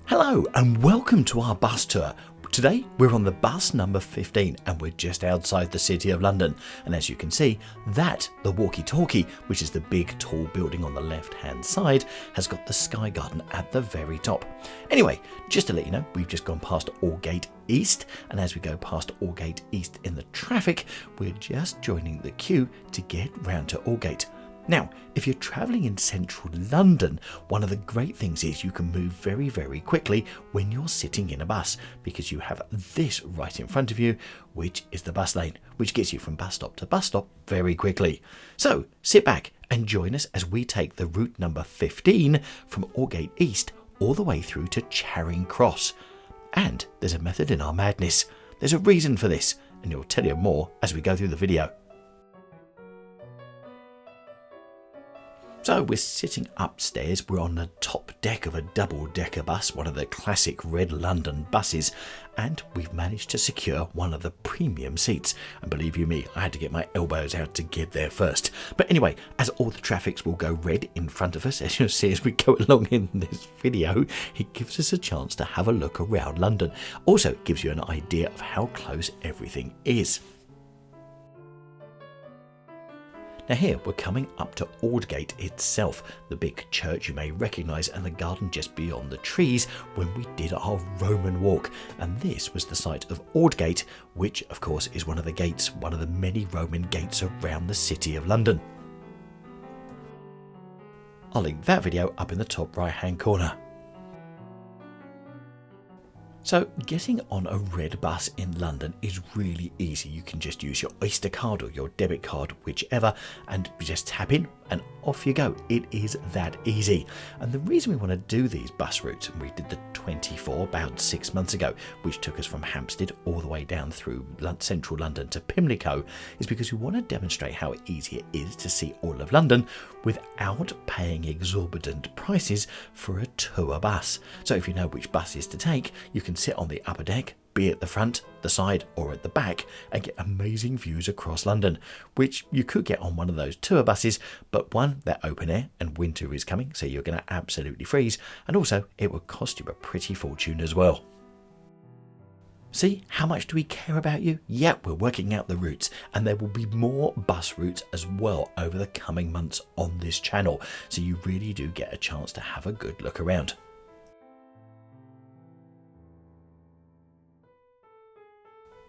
Hello and welcome to our bus tour. Today we're on the bus number 15 and we're just outside the City of London, and as you can see, the walkie-talkie, which is the big tall building on the left hand side, has got the Sky Garden at the very top. Anyway, just to let you know, we've just gone past Aldgate East, and as we go past Aldgate East in the traffic, we're just joining the queue to get round to Aldgate. Now, if you're travelling in central London, one of the great things is you can move very, very quickly when you're sitting in a bus, because you have this right in front of you, which is the bus lane, which gets you from bus stop to bus stop very quickly. So sit back and join us as we take the route number 15 from Aldgate East all the way through to Charing Cross. And there's a method in our madness. There's a reason for this, and we'll tell you more as we go through the video. So we're sitting upstairs, we're on the top deck of a double-decker bus, one of the classic red London buses, and we've managed to secure one of the premium seats. And believe you me, I had to get my elbows out to get there first. But anyway, as all the traffics will go red in front of us, as you'll see as we go along in this video, it gives us a chance to have a look around London. Also, it gives you an idea of how close everything is. Now here we're coming up to Aldgate itself, the big church you may recognise, and the garden just beyond the trees when we did our Roman walk. And this was the site of Aldgate, which of course is one of the gates, one of the many Roman gates around the City of London. I'll link that video up in the top right hand corner. So getting on a red bus in London is really easy. You can just use your Oyster card or your debit card, whichever, and just tap in and off you go. It is that easy. And the reason we want to do these bus routes, and we did the 24 about 6 months ago, which took us from Hampstead all the way down through central London to Pimlico, is because we want to demonstrate how easy it is to see all of London without paying exorbitant prices for a tour bus. So if you know which buses to take, you can sit on the upper deck, be at the front, the side or at the back, and get amazing views across London, which you could get on one of those tour buses, but one, they're open air and winter is coming, so you're going to absolutely freeze, and also it would cost you a pretty fortune as well. See, how much do we care about you? Yep, we're working out the routes, and there will be more bus routes as well over the coming months on this channel, so you really do get a chance to have a good look around.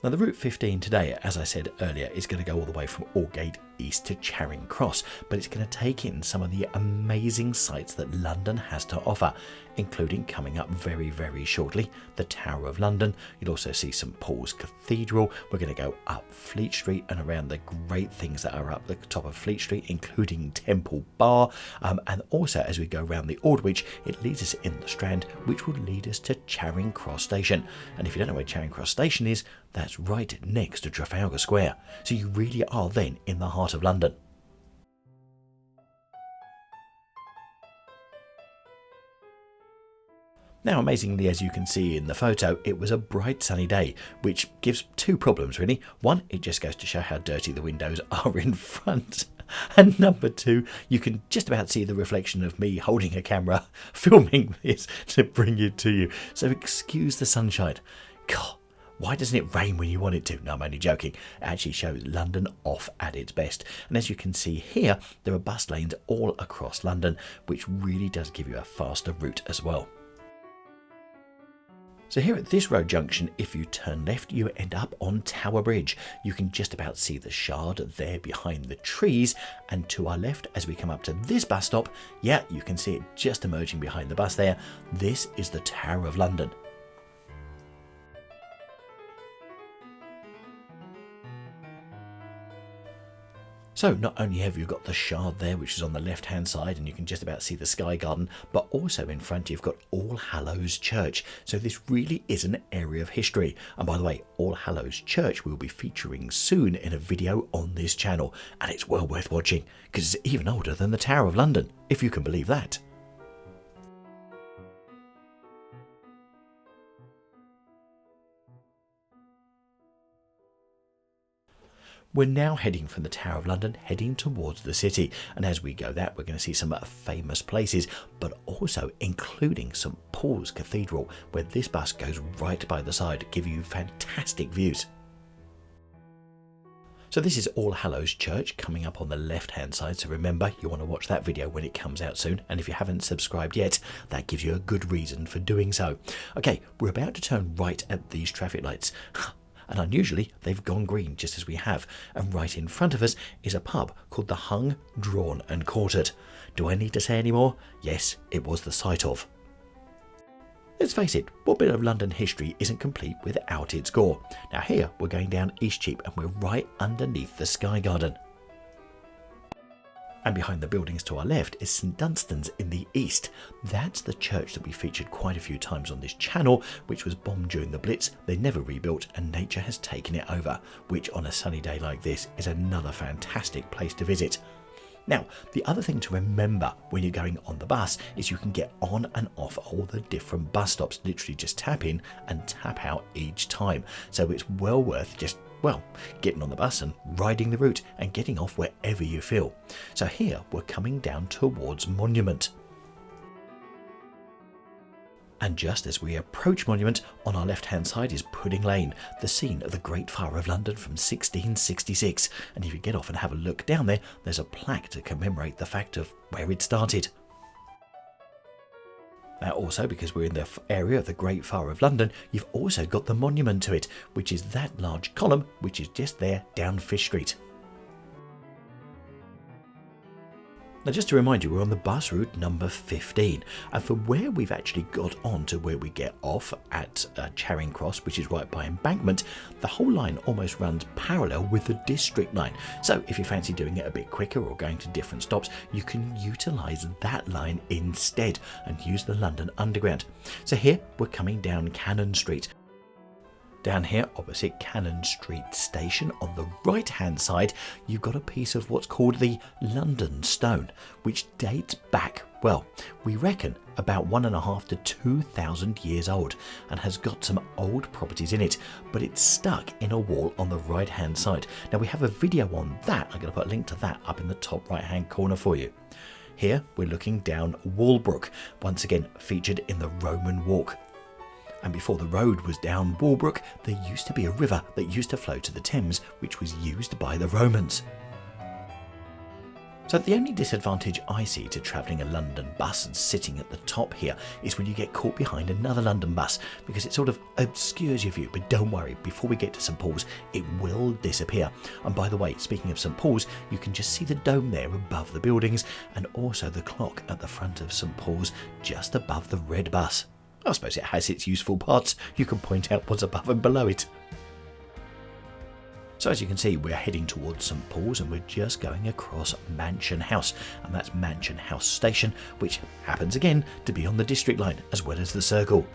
Now the Route 15 today, as I said earlier, is going to go all the way from Aldgate East to Charing Cross, but it's going to take in some of the amazing sights that London has to offer, including coming up very, very shortly, the Tower of London. You'll also see St Paul's Cathedral. We're going to go up Fleet Street and around the great things that are up the top of Fleet Street, including Temple Bar. And also as we go around the Aldwych, it leads us in the Strand, which will lead us to Charing Cross Station. And if you don't know where Charing Cross Station is, that's right next to Trafalgar Square. So you really are then in the heart of London. Now, amazingly, as you can see in the photo, it was a bright sunny day, which gives two problems really. One, it just goes to show how dirty the windows are in front. And number two, you can just about see the reflection of me holding a camera, filming this to bring it to you. So excuse the sunshine. God, why doesn't it rain when you want it to? No, I'm only joking. It actually shows London off at its best. And as you can see here, there are bus lanes all across London, which really does give you a faster route as well. So here at this road junction, if you turn left, you end up on Tower Bridge. You can just about see the Shard there behind the trees. And to our left, as we come up to this bus stop, yeah, you can see it just emerging behind the bus there. This is the Tower of London. So not only have you got the Shard there, which is on the left hand side, and you can just about see the Sky Garden, but also in front you've got All Hallows Church. So this really is an area of history. And by the way, All Hallows Church will be featuring soon in a video on this channel, and it's well worth watching because it's even older than the Tower of London, if you can believe that. We're now heading from the Tower of London, heading towards the city. And as we go that, we're going to see some famous places, but also including St Paul's Cathedral, where this bus goes right by the side, giving you fantastic views. So this is All Hallows Church coming up on the left hand side, so remember you want to watch that video when it comes out soon, and if you haven't subscribed yet, that gives you a good reason for doing so. Okay, we're about to turn right at these traffic lights, and unusually they've gone green just as we have, and right in front of us is a pub called the Hung, Drawn and Quartered. Do I need to say any more? Yes, it was the site of. Let's face it, what bit of London history isn't complete without its gore? Now here, we're going down Eastcheap and we're right underneath the Sky Garden. And behind the buildings to our left is St Dunstan's in the east. That's the church that we featured quite a few times on this channel, which was bombed during the Blitz. They never rebuilt and nature has taken it over, which on a sunny day like this is another fantastic place to visit. Now, the other thing to remember when you're going on the bus is you can get on and off all the different bus stops. Literally just tap in and tap out each time. So it's well worth just, well, getting on the bus and riding the route and getting off wherever you feel. So here we're coming down towards Monument. And just as we approach Monument, on our left-hand side is Pudding Lane, the scene of the Great Fire of London from 1666. And if you get off and have a look down there, there's a plaque to commemorate the fact of where it started. Now also, because we're in the area of the Great Fire of London, you've also got the monument to it, which is that large column which is just there down Fish Street. Now just to remind you, we're on the bus route number 15, and from where we've actually got on to where we get off at Charing Cross, which is right by Embankment, the whole line almost runs parallel with the District line. So if you fancy doing it a bit quicker or going to different stops, you can utilise that line instead and use the London Underground. So here we're coming down Cannon Street. Down here, opposite Cannon Street Station, on the right-hand side, you've got a piece of what's called the London Stone, which dates back, well, we reckon about 1.5 to 2,000 years old, and has got some old properties in it, but it's stuck in a wall on the right-hand side. Now, we have a video on that. I'm going to put a link to that up in the top right-hand corner for you. Here, we're looking down Walbrook, once again featured in the Roman Walk. And before the road was down Walbrook, there used to be a river that used to flow to the Thames, which was used by the Romans. So the only disadvantage I see to travelling a London bus and sitting at the top here is when you get caught behind another London bus, because it sort of obscures your view. But don't worry, before we get to St Paul's, it will disappear. And by the way, speaking of St Paul's, you can just see the dome there above the buildings, and also the clock at the front of St Paul's just above the red bus. I suppose it has its useful parts. You can point out what's above and below it. So as you can see, we're heading towards St Paul's and we're just going across Mansion House. And that's Mansion House Station, which happens again to be on the District line as well as the Circle.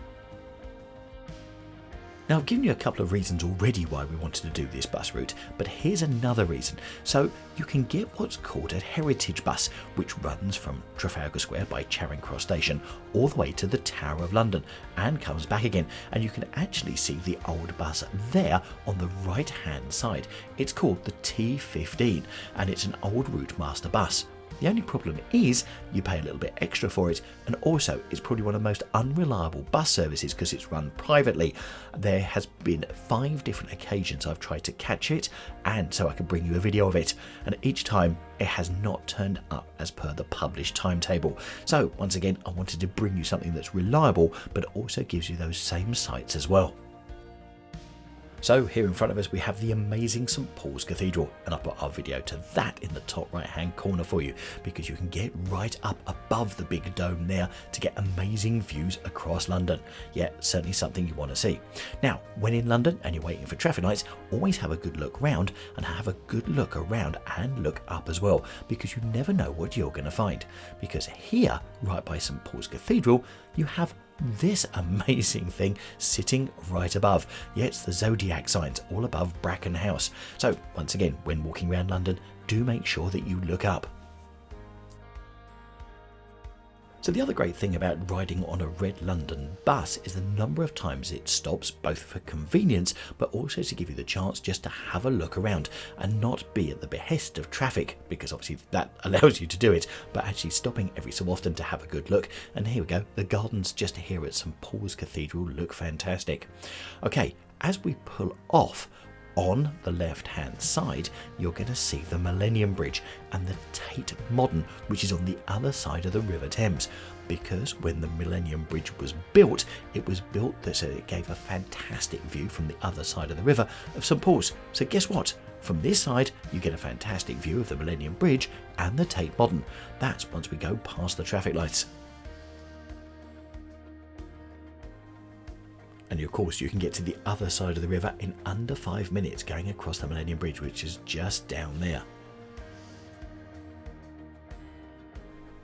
Now, I've given you a couple of reasons already why we wanted to do this bus route, but here's another reason. So you can get what's called a heritage bus, which runs from Trafalgar Square by Charing Cross Station all the way to the Tower of London and comes back again. And you can actually see the old bus there on the right-hand side. It's called the T15 and it's an old route master bus. The only problem is you pay a little bit extra for it, and also it's probably one of the most unreliable bus services because it's run privately. There has been 5 different occasions I've tried to catch it, and so I can bring you a video of it, and each time it has not turned up as per the published timetable. So once again, I wanted to bring you something that's reliable but also gives you those same sights as well. So here in front of us we have the amazing St Paul's Cathedral, and I'll put our video to that in the top right hand corner for you, because you can get right up above the big dome there to get amazing views across London. Yeah, certainly something you want to see. Now, when in London and you're waiting for traffic lights, always have a good look round and have a good look around and look up as well, because you never know what you're going to find. Because here, right by St Paul's Cathedral, you have this amazing thing sitting right above. Yeah, it's the zodiac signs all above Bracken House. So once again, when walking around London, do make sure that you look up. So the other great thing about riding on a red London bus is the number of times it stops, both for convenience but also to give you the chance just to have a look around and not be at the behest of traffic, because obviously that allows you to do it, but actually stopping every so often to have a good look. And here we go, the gardens just here at St Paul's Cathedral look fantastic. Okay, as we pull off, on the left hand side you're going to see the Millennium Bridge and the Tate Modern, which is on the other side of the River Thames, because when the Millennium Bridge was built, it was built so it gave a fantastic view from the other side of the river of St Paul's. So guess what? From this side you get a fantastic view of the Millennium Bridge and the Tate Modern. That's once we go past the traffic lights. And of course you can get to the other side of the river in under 5 minutes going across the Millennium Bridge, which is just down there.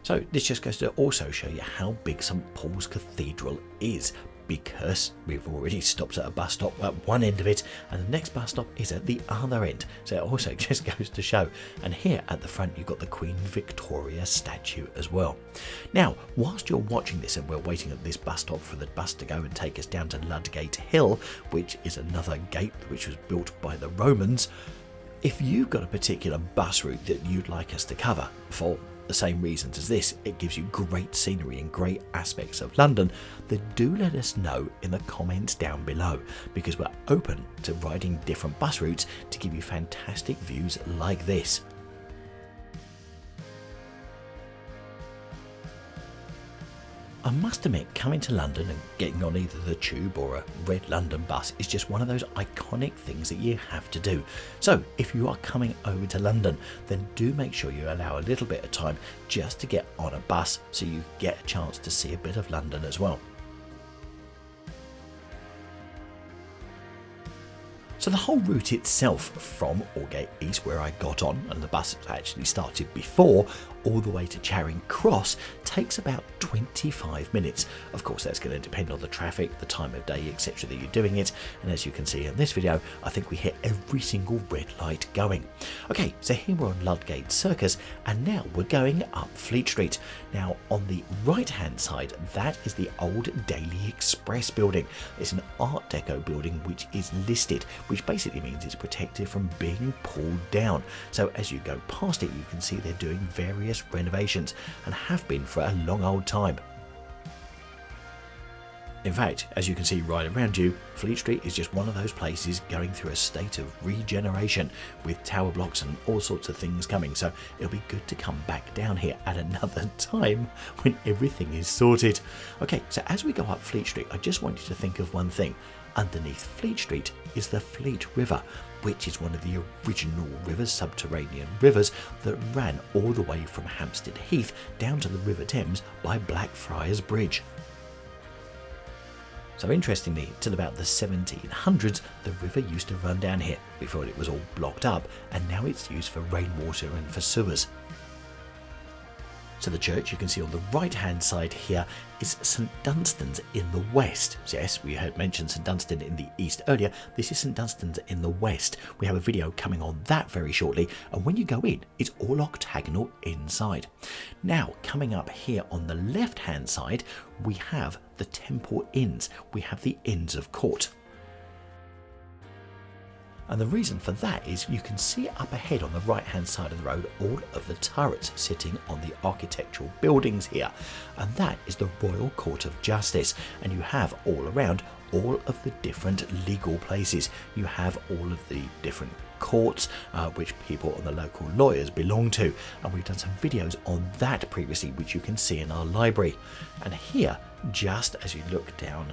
So this just goes to also show you how big St Paul's Cathedral is, because we've already stopped at a bus stop at one end of it and the next bus stop is at the other end. So it also just goes to show. And here at the front you've got the Queen Victoria statue as well. Now, whilst you're watching this and we're waiting at this bus stop for the bus to go and take us down to Aldgate Hill, which is another gate which was built by the Romans, if you've got a particular bus route that you'd like us to cover for the same reasons as this, it gives you great scenery and great aspects of London, then do let us know in the comments down below, because we're open to riding different bus routes to give you fantastic views like this. I must admit, coming to London and getting on either the tube or a red London bus is just one of those iconic things that you have to do. So if you are coming over to London, then do make sure you allow a little bit of time just to get on a bus so you get a chance to see a bit of London as well. So the whole route itself from Aldgate East, where I got on, and the bus actually started before, all the way to Charing Cross, takes about 25 minutes. Of course, that's going to depend on the traffic, the time of day, etc. that you're doing it. And as you can see in this video, I think we hit every single red light going. Okay, so here we're on Ludgate Circus, and now we're going up Fleet Street. Now, on the right-hand side, that is the old Daily Express building. It's an Art Deco building which is listed, which basically means it's protected from being pulled down. So as you go past it, you can see they're doing various renovations and have been for a long old time. In fact, as you can see right around you, Fleet Street is just one of those places going through a state of regeneration with tower blocks and all sorts of things coming, so it'll be good to come back down here at another time when everything is sorted. Okay, so as we go up Fleet Street, I just want you to think of one thing. Underneath Fleet Street is the Fleet River, which is one of the original rivers, subterranean rivers, that ran all the way from Hampstead Heath down to the River Thames by Blackfriars Bridge. So interestingly, till about the 1700s, the river used to run down here before it was all blocked up, and now it's used for rainwater and for sewers. So the church you can see on the right hand side here is St Dunstan's in the west. So yes, we had mentioned St Dunstan in the east earlier. This is St Dunstan's in the west. We have a video coming on that very shortly, and when you go in, it's all octagonal inside. Now, coming up here on the left hand side, we have the Temple Inns. We have the Inns of Court. And the reason for that is you can see up ahead on the right hand side of the road all of the turrets sitting on the architectural buildings here, and that is the Royal Court of Justice. And you have all around all of the different legal places. You have all of the different courts which people and the local lawyers belong to, and we've done some videos on that previously which you can see in our library. And here, just as you look down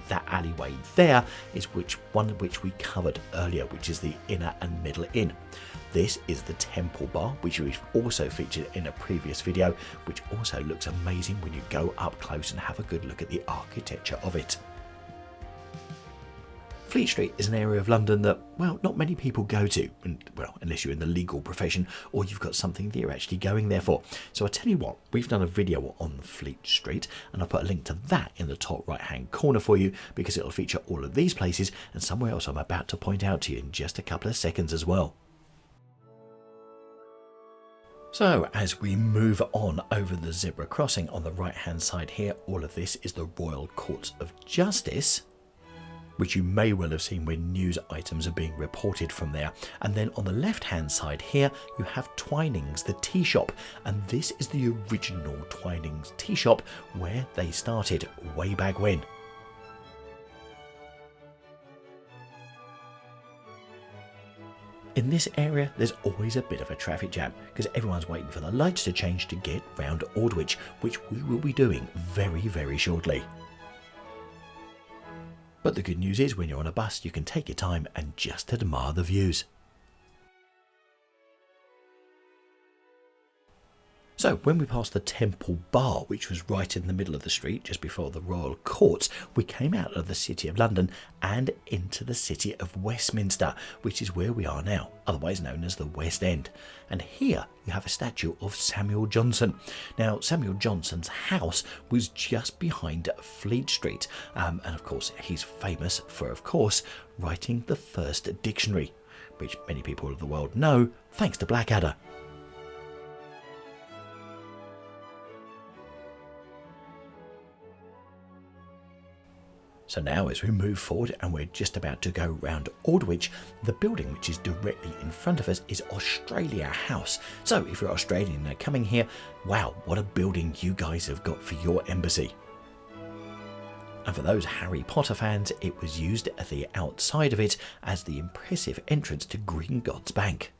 that alleyway there, is one which we covered earlier, which is the Inner and Middle Inn. This is the Temple Bar, which we've also featured in a previous video, which also looks amazing when you go up close and have a good look at the architecture of it. Fleet Street is an area of London that, well, not many people go to, and well, unless you're in the legal profession or you've got something that you're actually going there for. So I tell you what, we've done a video on Fleet Street, and I'll put a link to that in the top right hand corner for you, because it'll feature all of these places and somewhere else I'm about to point out to you in just a couple of seconds as well. So as we move on over the zebra crossing on the right hand side here, all of this is the Royal Courts of Justice, which you may well have seen when news items are being reported from there. And then on the left hand side here, you have Twinings, the tea shop. And this is the original Twinings tea shop where they started way back when. In this area, there's always a bit of a traffic jam because everyone's waiting for the lights to change to get round Aldwych, which we will be doing very, very shortly. But the good news is when you're on a bus, you can take your time and just admire the views. So when we passed the Temple Bar, which was right in the middle of the street just before the Royal Courts, we came out of the City of London and into the City of Westminster, which is where we are now, otherwise known as the West End. And here you have a statue of Samuel Johnson. Now, Samuel Johnson's house was just behind Fleet Street, and of course he's famous for, of course, writing the first dictionary, which many people of the world know thanks to Blackadder. So now as we move forward and we're just about to go round Aldwych, the building which is directly in front of us is Australia House. So if you're Australian and coming here, wow, what a building you guys have got for your embassy. And for those Harry Potter fans, it was used at the outside of it as the impressive entrance to Gringotts Bank.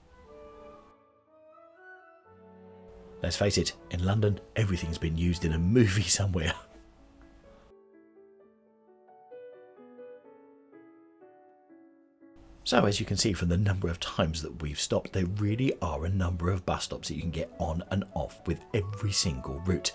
Let's face it, in London, everything's been used in a movie somewhere. So as you can see from the number of times that we've stopped, there really are a number of bus stops that you can get on and off with every single route.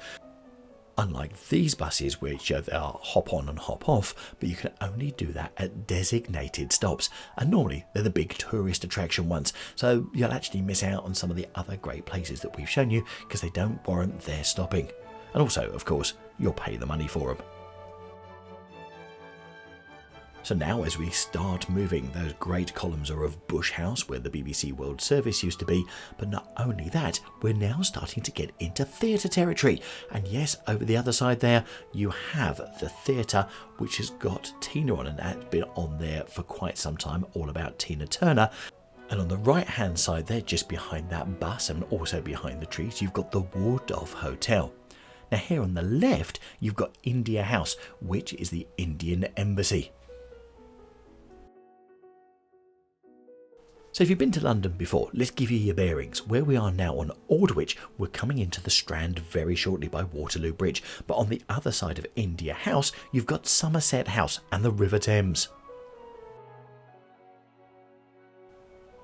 Unlike these buses, which are hop on and hop off, but you can only do that at designated stops. And normally they're the big tourist attraction ones, so you'll actually miss out on some of the other great places that we've shown you because they don't warrant their stopping. And also, of course, you'll pay the money for them. So now as we start moving, those great columns are of Bush House, where the BBC World Service used to be, but not only that, we're now starting to get into theatre territory. And yes, over the other side there, you have the theatre, which has got Tina on, and that's been on there for quite some time, all about Tina Turner. And on the right hand side there, just behind that bus and also behind the trees, you've got the Waldorf Hotel. Now here on the left, you've got India House, which is the Indian Embassy. So if you've been to London before, let's give you your bearings. Where we are now on Aldwych, we're coming into the Strand very shortly by Waterloo Bridge. But on the other side of India House, you've got Somerset House and the River Thames.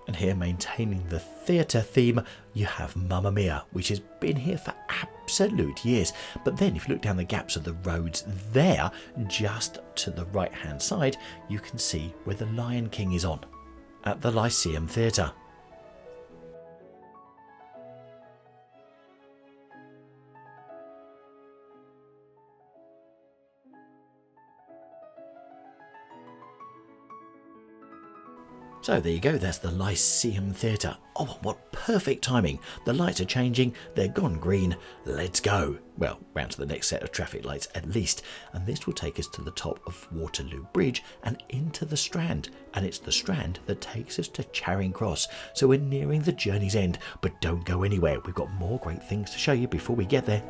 And here, maintaining the theatre theme, you have Mamma Mia, which has been here for absolute years. But then if you look down the gaps of the roads there, just to the right hand side, you can see where the Lion King is on, at the Lyceum Theatre. So there you go, that's the Lyceum Theatre. Oh, what perfect timing. The lights are changing, they're gone green, let's go. Well, round to the next set of traffic lights at least. And this will take us to the top of Waterloo Bridge and into the Strand. And it's the Strand that takes us to Charing Cross. So we're nearing the journey's end, but don't go anywhere. We've got more great things to show you before we get there.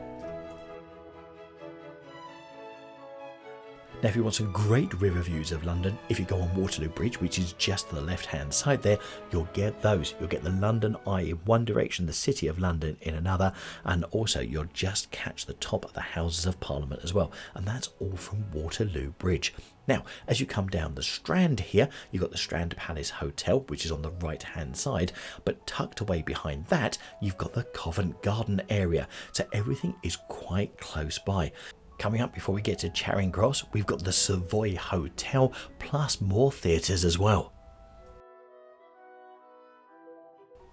Now if you want some great river views of London, if you go on Waterloo Bridge, which is just to the left hand side there, you'll get those. You'll get the London Eye in one direction, the City of London in another, and also you'll just catch the top of the Houses of Parliament as well. And that's all from Waterloo Bridge. Now, as you come down the Strand here, you've got the Strand Palace Hotel, which is on the right hand side, but tucked away behind that, you've got the Covent Garden area. So everything is quite close by. Coming up before we get to Charing Cross, we've got the Savoy Hotel, plus more theatres as well.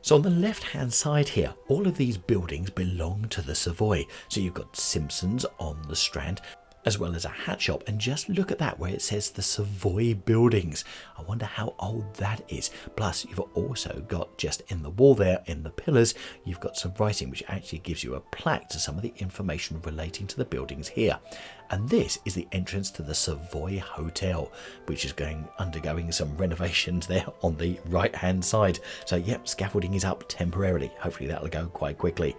So on the left hand side here, all of these buildings belong to the Savoy. So you've got Simpsons on the Strand, as well as a hat shop. And just look at that where it says the Savoy Buildings. I wonder how old that is. Plus you've also got just in the wall there, in the pillars, you've got some writing which actually gives you a plaque to some of the information relating to the buildings here. And this is the entrance to the Savoy Hotel, which is undergoing some renovations there on the right hand side. So yep, scaffolding is up temporarily. Hopefully that'll go quite quickly.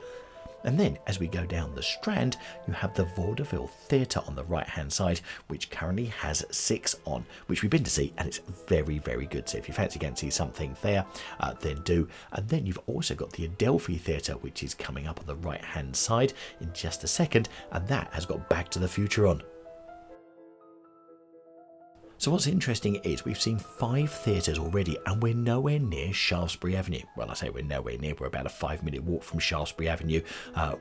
And then as we go down the Strand, you have the Vaudeville Theatre on the right hand side, which currently has 6 on, which we've been to see, and it's very, very good. So if you fancy going to see something there, then do. And then you've also got the Adelphi Theatre, which is coming up on the right hand side in just a second, and that has got Back to the Future on. So what's interesting is we've seen 5 theatres already, and we're nowhere near Shaftesbury Avenue. Well, I say we're nowhere near, we're about a 5-minute walk from Shaftesbury Avenue,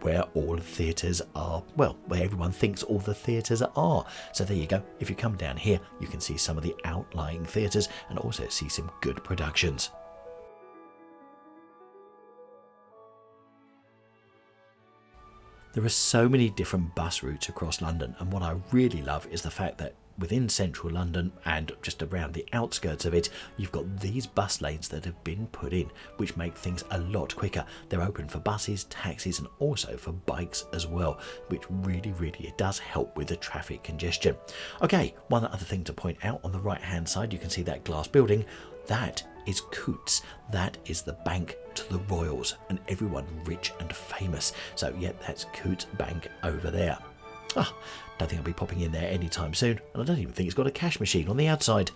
where all theatres are, well, where everyone thinks all the theatres are. So there you go. If you come down here, you can see some of the outlying theatres and also see some good productions. There are so many different bus routes across London, and what I really love is the fact that within central London and just around the outskirts of it, you've got these bus lanes that have been put in, which make things a lot quicker. They're open for buses, taxis, and also for bikes as well, which really does help with the traffic congestion. Okay, one other thing to point out, on the right hand side you can see that glass building. That is Coutts. That is the bank to the royals and everyone rich and famous. So yeah, that's Coutts Bank over there. Don't think I'll be popping in there anytime soon, and I don't even think it's got a cash machine on the outside.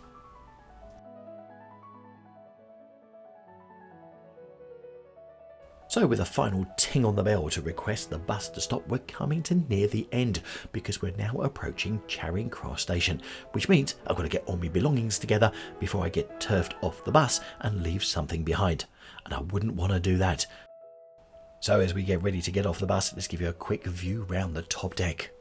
So with a final ting on the bell to request the bus to stop, we're coming to near the end because we're now approaching Charing Cross Station, which means I've got to get all my belongings together before I get turfed off the bus and leave something behind. And I wouldn't want to do that. So as we get ready to get off the bus, let's give you a quick view round the top deck.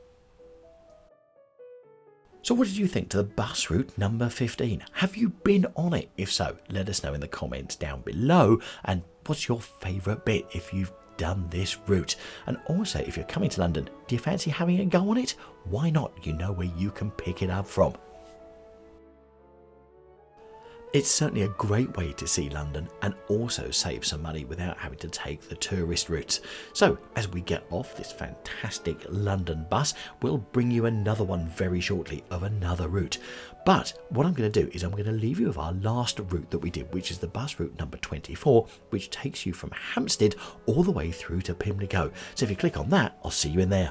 So what did you think to the bus route number 15? Have you been on it? If so, let us know in the comments down below. And what's your favourite bit if you've done this route? And also, if you're coming to London, do you fancy having a go on it? Why not? You know where you can pick it up from. It's certainly a great way to see London and also save some money without having to take the tourist routes. So as we get off this fantastic London bus, we'll bring you another one very shortly of another route. But what I'm going to do is I'm going to leave you with our last route that we did, which is the bus route number 24, which takes you from Hampstead all the way through to Pimlico. So if you click on that, I'll see you in there.